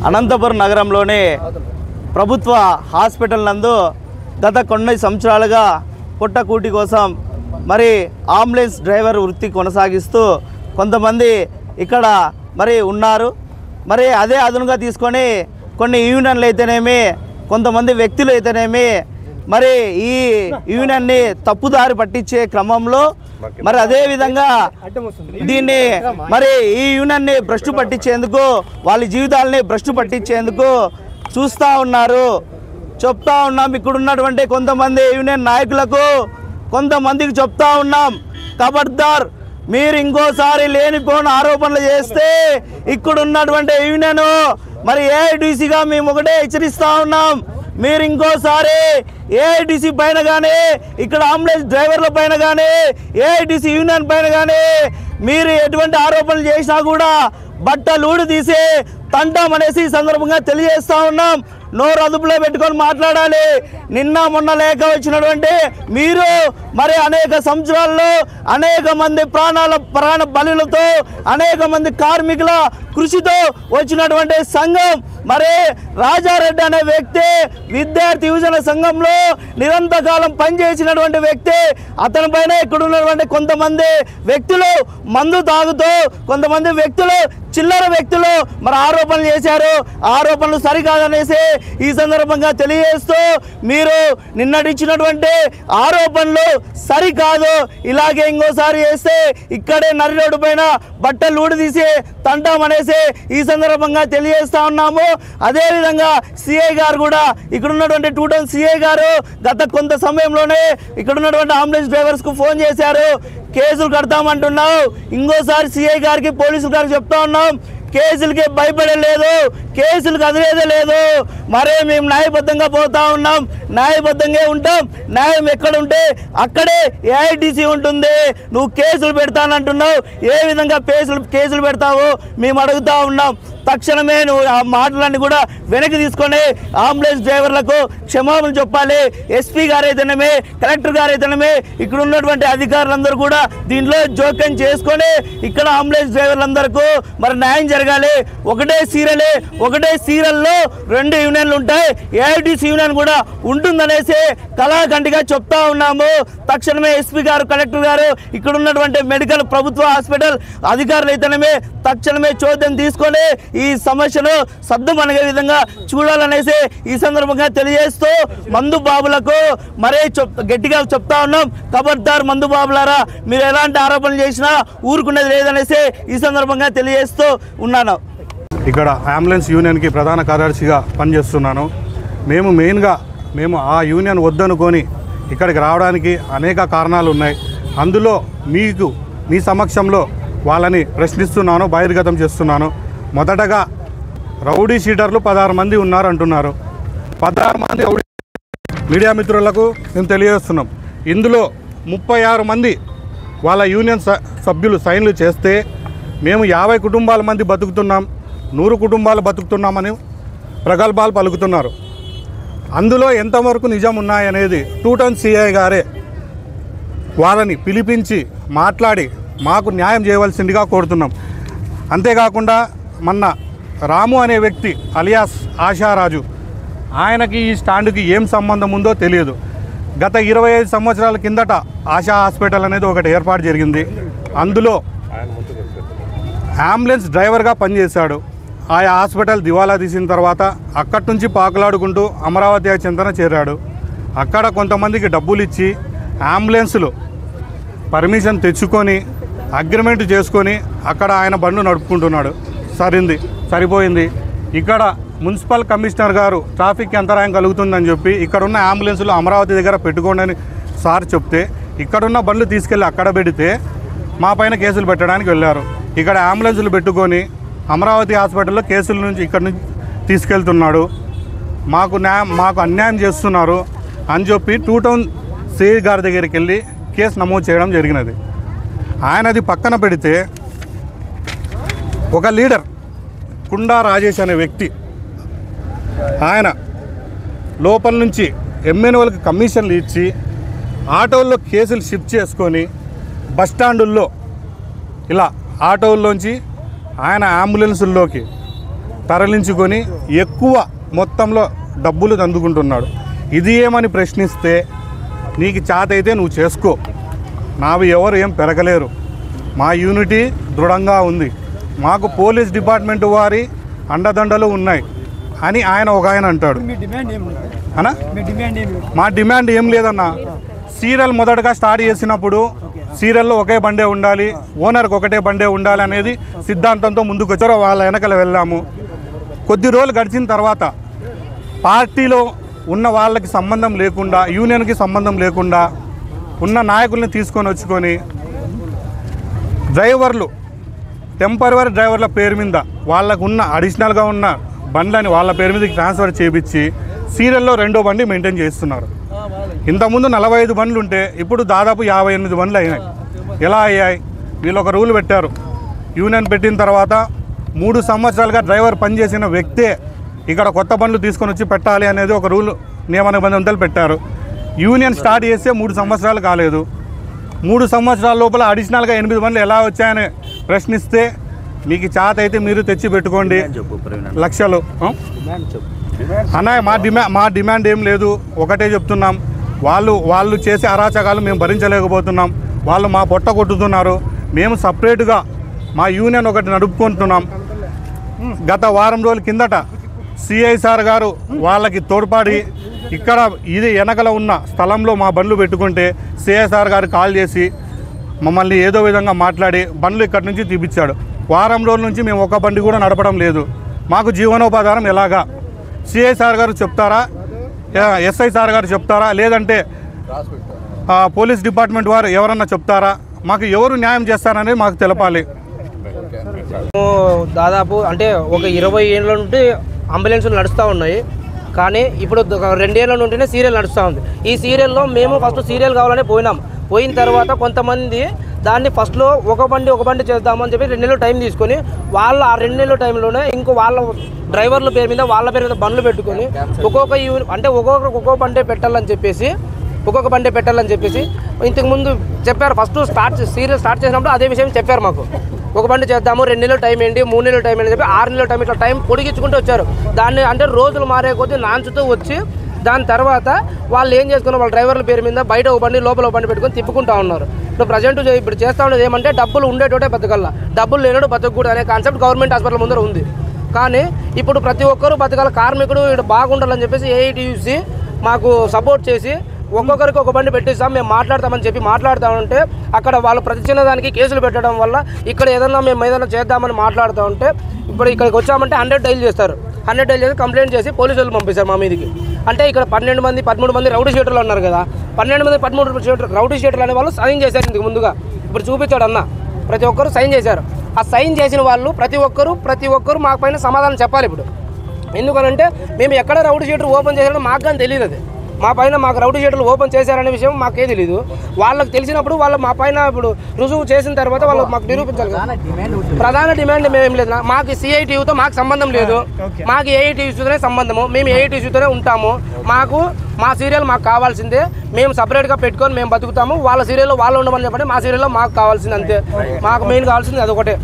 అనంతపురం నగరంలోని ప్రభుత్వ హాస్పిటల్ నందు గత కొన్ని సంవత్సరాలుగా పొట్టకూటి కోసం మరి అంబులెన్స్ డ్రైవర్ వృత్తి కొనసాగిస్తూ కొంతమంది ఇక్కడ మరి ఉన్నారు. మరి అదే అదునుగా తీసుకొని కొన్ని యూనియన్లు అయితేనేమి కొంతమంది వ్యక్తులు అయితేనేమి మరి ఈ యూనియన్ని తప్పుదారి పట్టించే క్రమంలో మరి అదేవిధంగా దీన్ని మరి ఈ యూనియన్ని భ్రష్టు పట్టించేందుకు వాళ్ళ జీవితాలని భ్రష్టు పట్టించేందుకు చూస్తూ ఉన్నారు. చెప్తా ఉన్నాం, ఇక్కడ ఉన్నటువంటి కొంతమంది యూనియన్ నాయకులకు కొంతమందికి చెప్తా ఉన్నాం, ఖబర్దార్ మీరు ఇంకోసారి లేనిపోని ఆరోపణలు చేస్తే ఇక్కడ ఉన్నటువంటి యూనియన్ మరి ఏఐటీసీగా మేము ఒకటే హెచ్చరిస్తూ ఉన్నాం. మీరు ఇంకోసారి ఏఐటీసీ పైన కానీ ఇక్కడ అంబులెన్స్ డ్రైవర్ల పైన కానీ ఏఐటీసీ యూనియన్ పైన కానీ మీరు ఎటువంటి ఆరోపణలు చేసినా కూడా బట్టలూడి తీసి తంటామనేసి ఈ సందర్భంగా తెలియజేస్తా ఉన్నాం. నోరు అదుపులో పెట్టుకొని మాట్లాడాలి. నిన్న మొన్న లేక వచ్చినటువంటి మీరు మరి అనేక సంవత్సరాల్లో అనేక మంది ప్రాణ బలులతో అనేక మంది కార్మికుల కృషితో వచ్చినటువంటి సంఘం మరి రాజారెడ్డి అనే వ్యక్తి విద్యార్థి యువజన సంఘంలో నిరంతరకాలం పనిచేసినటువంటి వ్యక్తి. అతని పైన ఇక్కడ ఉన్నటువంటి కొంతమంది వ్యక్తులు మందు తాగుతూ కొంతమంది వ్యక్తులు చిల్లర వ్యక్తులు మరి ఆరోపణలు చేశారు. ఆరోపణలు సరికాదనేసి ఈ సందర్భంగా తెలియజేస్తూ మీరు నిన్నటిచ్చినటువంటి ఆరోపణలు సరికాదు, ఇలాగే ఇంకోసారి చేస్తే ఇక్కడే నరి రోడ్డు పైన బట్టలు ఊడి తీసి తంటామనేసి ఈ సందర్భంగా తెలియజేస్తా ఉన్నాము. అదేవిధంగా సిఐ గారు కూడా ఇక్కడ ఉన్నటువంటి 2 టౌన్ సిఐ గారు గత కొంత సమయంలోనే ఇక్కడ ఉన్నటువంటి అంబులెన్స్ డ్రైవర్స్కు ఫోన్ చేశారు, కేసులు కడతామంటున్నావు. ఇంకోసారి సిఐ గారికి పోలీసుల గారికి చెప్తా ఉన్నాం, కేసులకి భయపడలేదు, కేసులు కదిలేదే లేదు. మరే మేము న్యాయబద్ధంగా పోతా ఉన్నాం, న్యాయబద్ధంగా ఉంటాం. న్యాయం ఎక్కడ ఉంటే అక్కడే ఏఐటీసీ ఉంటుంది. నువ్వు కేసులు పెడతానంటున్నావు, ఏ విధంగా కేసులు పెడతావు మేము అడుగుతా ఉన్నాం. తక్షణమే నువ్వు ఆ మాటలన్నీ కూడా వెనక్కి తీసుకొని అంబులెన్స్ డ్రైవర్లకు క్షమాపణ చెప్పాలి. ఎస్పీ గారు అయితేనేమే, కలెక్టర్ గారు అయితేనేమే, ఇక్కడ ఉన్నటువంటి అధికారులందరూ కూడా దీంట్లో జోక్యం చేసుకొని ఇక్కడ అంబులెన్స్ డ్రైవర్లందరికీ మరి న్యాయం జరగాలి. ఒకటే సీరియల్లో 2 యూనియన్లు ఉంటాయి, ఏఐటీసీ యూనియన్ కూడా ఉంటుందనేసి కళాఖండిగా చెప్తా ఉన్నాము. తక్షణమే ఎస్పీ గారు, కలెక్టర్ గారు, ఇక్కడ ఉన్నటువంటి మెడికల్ ప్రభుత్వ హాస్పిటల్ అధికారులు అయితేనేమే తక్షణమే చోద్యం తీసుకొని ఈ సమస్యను సద్దుమణిగే విధంగా చూడాలనేసి ఈ సందర్భంగా తెలియజేస్తూ మందు బాబులకు మరే గట్టిగా చెప్తా ఉన్నాం, ఖబర్దార్ మందు బాబులారా, మీరు ఎలాంటి ఆరోపణలు చేసినా ఊరుకునేది లేదనేసి ఈ సందర్భంగా తెలియజేస్తూ ఉన్నాను. ఇక్కడ అంబులెన్స్ యూనియన్కి ప్రధాన కార్యదర్శిగా పనిచేస్తున్నాను. మేము ఆ యూనియన్ వద్దనుకొని ఇక్కడికి రావడానికి అనేక కారణాలు ఉన్నాయి. అందులో మీ సమక్షంలో వాళ్ళని ప్రశ్నిస్తున్నాను, బహిర్గతం చేస్తున్నాను. మొదటగా రౌడీ షీటర్లు 16 మంది ఉన్నారు అంటున్నారు. 16 మంది రౌడీ మీడియా మిత్రులకు మేము తెలియజేస్తున్నాం. ఇందులో 36 మంది వాళ్ళ యూనియన్ సభ్యులు సైన్లు చేస్తే మేము 50 కుటుంబాల మంది బతుకుతున్నాం, 100 కుటుంబాలు బతుకుతున్నామని ప్రగల్భాలు పలుకుతున్నారు. అందులో ఎంతవరకు నిజం ఉన్నాయనేది 2 టౌన్ సిఐ గారే వాళ్ళని పిలిపించి మాట్లాడి మాకు న్యాయం చేయవలసిందిగా కోరుతున్నాం. అంతేకాకుండా మొన్న రాము అనే వ్యక్తి అలియాస్ ఆశారాజు, ఆయనకి ఈ స్టాండ్కి ఏం సంబంధం ఉందో తెలియదు. గత 25 సంవత్సరాల కిందట ఆశా హాస్పిటల్ అనేది ఒకటి ఏర్పాటు జరిగింది. అందులో అంబులెన్స్ డ్రైవర్గా పనిచేశాడు. ఆయా హాస్పిటల్ దివాలా తీసిన తర్వాత అక్కడి నుంచి పాకులాడుకుంటూ అమరావతి చెంతన చేరాడు. అక్కడ కొంతమందికి డబ్బులు ఇచ్చి అంబులెన్సులు పర్మిషన్ తెచ్చుకొని అగ్రిమెంట్ చేసుకొని అక్కడ ఆయన బండ్లు నడుపుకుంటున్నాడు. సరిపోయింది. ఇక్కడ మున్సిపల్ కమిషనర్ గారు ట్రాఫిక్ అంతరాయం కలుగుతుందని చెప్పి ఇక్కడున్న అంబులెన్సులు అమరావతి దగ్గర పెట్టుకోండి అని సార్ చెప్తే ఇక్కడున్న బండ్లు తీసుకెళ్ళి అక్కడ పెడితే మా పైన కేసులు పెట్టడానికి వెళ్ళారు. ఇక్కడ అంబులెన్సులు పెట్టుకొని అమరావతి హాస్పిటల్లో కేసుల నుంచి ఇక్కడ నుంచి తీసుకెళ్తున్నాడు. మాకు అన్యాయం చేస్తున్నారు అని చెప్పి 2 టౌన్ సిఐ గారి దగ్గరికి వెళ్ళి కేసు నమోదు చేయడం జరిగినది. ఆయనది పక్కన పెడితే ఒక లీడర్ కుండా రాజేష్ అనే వ్యక్తి, ఆయన లోపల నుంచి ఎమ్మెల్యేలకు కమిషన్లు ఇచ్చి ఆటోల్లో కేసులు షిఫ్ట్ చేసుకొని బస్టాండుల్లో ఇలా ఆటోల్లోంచి ఆయన అంబులెన్సుల్లోకి తరలించుకొని ఎక్కువ మొత్తంలో డబ్బులు అందుకుంటున్నాడు. ఇది ఏమని ప్రశ్నిస్తే నీకు చేతైతే నువ్వు చేసుకో, నావి ఎవరు ఏం పెరగలేరు, మా యూనిటీ దృఢంగా ఉంది, మాకు పోలీస్ డిపార్ట్మెంట్ వారి అండదండలు ఉన్నాయి అని ఆయన అంటాడు అన్నా. మా డిమాండ్ ఏం లేదన్నా. సీరియల్ మొదటగా స్టార్ట్ చేసినప్పుడు సీరియల్లో ఒకే బండే ఉండాలి, ఓనర్కి ఒకటే బండే ఉండాలి అనేది సిద్ధాంతంతో ముందుకు వచ్చారో వాళ్ళ వెనకల వెళ్ళాము. కొద్ది రోజులు గడిచిన తర్వాత పార్టీలో ఉన్న వాళ్ళకి సంబంధం లేకుండా, యూనియన్కి సంబంధం లేకుండా ఉన్న నాయకుల్ని తీసుకొని వచ్చుకొని డ్రైవర్లు, టెంపరరీ డ్రైవర్ల పేరు మీద వాళ్ళకు ఉన్న అడిషనల్గా ఉన్న బండ్లని వాళ్ళ పేరు మీదకి ట్రాన్స్ఫర్ చేయించి సీరియల్లో రెండో బండి మెయింటైన్ చేస్తున్నారు. ఇంతకుముందు 45 బండ్లు ఉంటే ఇప్పుడు దాదాపు 58 బండ్లు అయినాయి. ఎలా అయ్యాయి? వీళ్ళు ఒక రూల్ పెట్టారు. యూనియన్ పెట్టిన తర్వాత 3 సంవత్సరాలుగా డ్రైవర్ పనిచేసిన వ్యక్తే ఇక్కడ కొత్త బండ్లు తీసుకొని వచ్చి పెట్టాలి అనేది ఒక రూల్, నియమ నిబంధనలు పెట్టారు. యూనియన్ స్టార్ట్ చేస్తే 3 సంవత్సరాలు కాలేదు. 3 సంవత్సరాల లోపల అడిషనల్గా 8 బండ్లు ఎలా వచ్చాయని ప్రశ్నిస్తే మీకు చేత అయితే మీరు తెచ్చి పెట్టుకోండి లక్షలు అన్నయ్య. మా డిమాండ్ ఏం లేదు, ఒకటే చెప్తున్నాం. వాళ్ళు చేసే అరాచకాలు మేము భరించలేకపోతున్నాం. వాళ్ళు మా పొట్ట కొట్టుతున్నారు. మేము సపరేట్గా మా యూనియన్ ఒకటి నడుపుకుంటున్నాం. గత వారం రోజుల కిందట సిఐ సార్ గారు వాళ్ళకి తోడ్పడి ఇక్కడ ఇది వెనకల ఉన్న స్థలంలో మా బండ్లు పెట్టుకుంటే సిఐ సార్ గారు కాల్ చేసి మమ్మల్ని ఏదో విధంగా మాట్లాడి బండ్లు ఇక్కడి నుంచి తీపిచ్చాడు. వారం రోజుల నుంచి మేము ఒక బండి కూడా నడపడం లేదు. మాకు జీవనోపాధారం ఎలాగా? సిఐ సార్ గారు చెప్తారా, ఎస్ఐ సార్ గారు చెప్తారా, లేదంటే పోలీస్ డిపార్ట్మెంట్ వారు ఎవరన్నా చెప్తారా? మాకు ఎవరు న్యాయం చేస్తారనేది మాకు తెలపాలి. దాదాపు అంటే ఒక 20 ఏళ్ళ నుండి అంబులెన్సులు నడుస్తూ ఉన్నాయి. కానీ ఇప్పుడు 2 ఏళ్ళ నుండినే సీరియల్ నడుస్తూ ఉంది. ఈ సీరియల్లో మేము ఫస్ట్ సీరియల్ కావాలని పోయిన తర్వాత కొంతమంది దాన్ని ఫస్ట్లో ఒక బండి చేద్దామని చెప్పి 2 నెలలు టైం తీసుకొని వాళ్ళ ఆ 2 నెలల టైంలోనే ఇంకో వాళ్ళ డ్రైవర్ల పేరు మీద వాళ్ళ పేరు మీద బండ్లు పెట్టుకొని ఒక్కొక్క బండే పెట్టాలని చెప్పేసి ఇంతకుముందు చెప్పారు. ఫస్ట్ సీరియల్ స్టార్ట్ చేసినప్పుడు అదే విషయం చెప్పారు మాకు. ఒక బండి చేద్దాము, 2 నెలలు టైం ఏంటి, 3 నెలలు టైం ఏంటి చెప్పి 6 నెలల టైం ఇట్లా టైం పొడిగించుకుంటూ వచ్చారు. దాన్ని అంటే రోజులు మారే కొద్దీ నాంచుతూ వచ్చి దాని తర్వాత వాళ్ళు ఏం చేసుకున్నారు, వాళ్ళ డ్రైవర్ల పేరు మీద బయట ఒక బండి లోపల ఒక బండి పెట్టుకొని తిప్పుకుంటూ ఉన్నారు. ఇప్పుడు చేస్తూ ఉండేది ఏమంటే డబ్బులు ఉండేటోటే బతకల్లా, డబ్బులు లేనోడు బతకూడదు అనే కాన్సెప్ట్ గవర్నమెంట్ హాస్పిటల్ ముందర ఉంది. కానీ ఇప్పుడు ప్రతి ఒక్కరూ బతకాల, కార్మికుడు ఇక్కడ బాగుండాలని చెప్పేసి ఏఐటీయూసీ మాకు సపోర్ట్ చేసి ఒక్కొక్కరికి ఒక బండి పెట్టిస్తాం, మేము మాట్లాడతామని చెప్పి మాట్లాడుతూ అక్కడ వాళ్ళు ప్రతి చిన్నదానికి కేసులు పెట్టడం వల్ల ఇక్కడ మేము ఏదైనా చేద్దామని మాట్లాడుతూ ఉంటే ఇప్పుడు ఇక్కడికి వచ్చామంటే 100 డైల్ చేస్తారు. 100 డైల్ చేసి కంప్లైంట్ చేసి పోలీసులు పంపిస్తారు మా మీదకి. అంటే ఇక్కడ 13 మంది రౌడీ షీటర్లు ఉన్నారు కదా, 13 రౌడీ షీటర్లు అనే వాళ్ళు సైన్ చేశారు ఇందుకు ముందుగా. ఇప్పుడు చూపించాడు అన్న, ప్రతి ఒక్కరు సైన్ చేశారు. ఆ సైన్ చేసిన వాళ్ళు ప్రతి ఒక్కరు మాకు పైన సమాధానం చెప్పాలి. ఇప్పుడు ఎందుకనంటే మేము ఎక్కడ రౌడీ షీటర్ ఓపెన్ చేశారో మాకు కానీ తెలియదు. అది మా పైన మాకు రౌడీ షీటర్లు ఓపెన్ చేశారనే విషయం మాకే తెలీదు. వాళ్ళకి తెలిసినప్పుడు వాళ్ళు మా పైన ఇప్పుడు రుజువు చేసిన తర్వాత వాళ్ళు మాకు నిరూపించాలి. ప్రధాన డిమాండ్ మేమేం లేదు, మాకు సిఐటీయూతో మాకు సంబంధం లేదు, మాకు ఏఐటీయూతోనే సంబంధము, మేము ఏఐటీయూతోనే ఉంటాము. మా సీరియల్ మాకు కావాల్సిందే, మేము సపరేట్గా పెట్టుకొని మేము బతుకుతాము. వాళ్ళ సీరియల్లో వాళ్ళు ఉండమని చెప్పండి, మా సీరియల్లో మాకు కావాల్సింది అంతే. మాకు మెయిన్ కావాల్సింది అదొకటే.